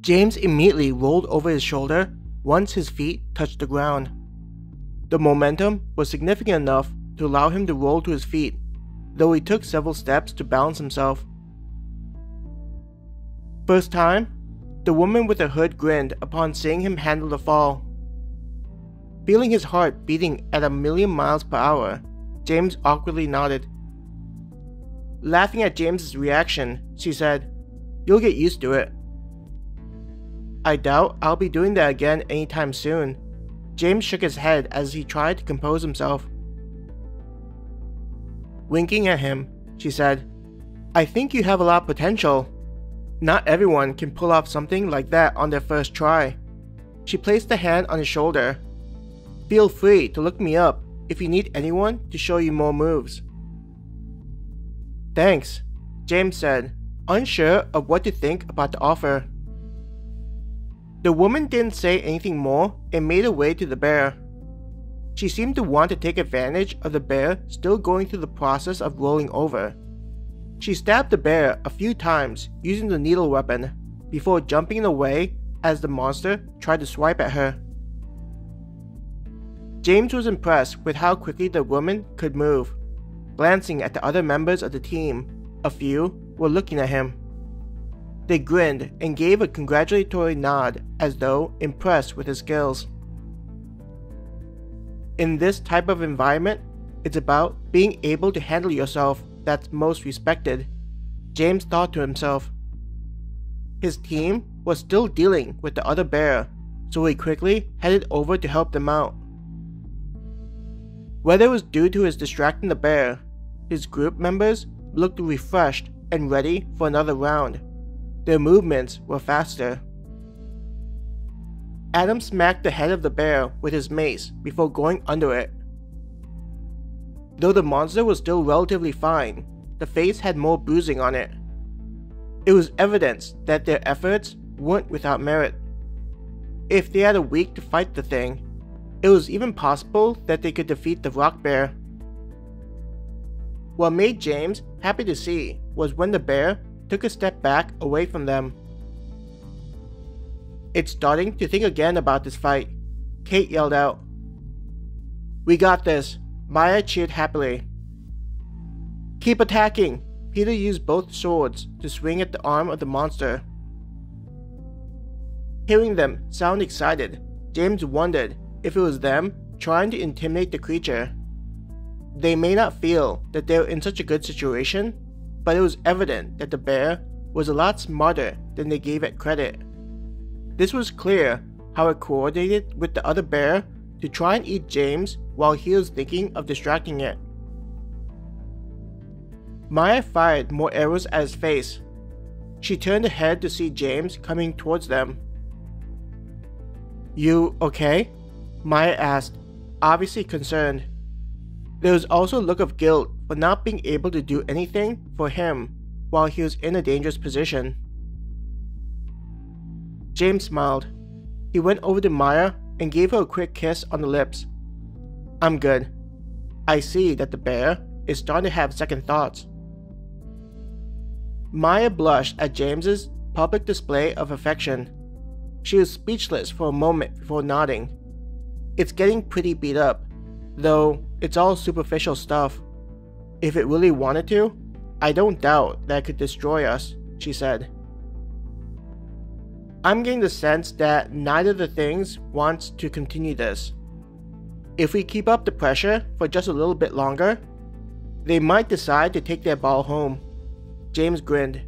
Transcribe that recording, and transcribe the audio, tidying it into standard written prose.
James immediately rolled over his shoulder once his feet touched the ground. The momentum was significant enough to allow him to roll to his feet, though he took several steps to balance himself. First time, the woman with the hood grinned upon seeing him handle the fall. Feeling his heart beating at 1,000,000 miles per hour, James awkwardly nodded. Laughing at James's reaction, she said, "You'll get used to it." "I doubt I'll be doing that again anytime soon." James shook his head as he tried to compose himself. Winking at him, she said, "I think you have a lot of potential. Not everyone can pull off something like that on their first try." She placed a hand on his shoulder. "Feel free to look me up if you need anyone to show you more moves." "Thanks," James said, unsure of what to think about the offer. The woman didn't say anything more and made her way to the bear. She seemed to want to take advantage of the bear still going through the process of rolling over. She stabbed the bear a few times using the needle weapon before jumping away as the monster tried to swipe at her. James was impressed with how quickly the woman could move. Glancing at the other members of the team, a few were looking at him. They grinned and gave a congratulatory nod as though impressed with his skills. In this type of environment, it's about being able to handle yourself that's most respected, James thought to himself. His team was still dealing with the other bear, so he quickly headed over to help them out. Whether it was due to his distracting the bear, his group members looked refreshed and ready for another round. Their movements were faster. Adam smacked the head of the bear with his mace before going under it. Though the monster was still relatively fine, the face had more bruising on it. It was evidence that their efforts weren't without merit. If they had a week to fight the thing, it was even possible that they could defeat the rock bear. What made James happy to see was when the bear took a step back away from them. "It's starting to think again about this fight," Kate yelled out. "We got this," Maya cheered happily. "Keep attacking!" Peter used both swords to swing at the arm of the monster. Hearing them sound excited, James wondered if it was them trying to intimidate the creature. They may not feel that they were in such a good situation, but it was evident that the bear was a lot smarter than they gave it credit. This was clear how it coordinated with the other bear to try and eat James while he was thinking of distracting it. Maya fired more arrows at his face. She turned her head to see James coming towards them. "You okay?" Maya asked, obviously concerned. There was also a look of guilt for not being able to do anything for him while he was in a dangerous position. James smiled. He went over to Maya and gave her a quick kiss on the lips. "I'm good. I see that the bear is starting to have second thoughts." Maya blushed at James's public display of affection. She was speechless for a moment before nodding. "It's getting pretty beat up, though it's all superficial stuff. If it really wanted to, I don't doubt that it could destroy us," she said. "I'm getting the sense that neither of the things wants to continue this. If we keep up the pressure for just a little bit longer, they might decide to take their ball home." James grinned.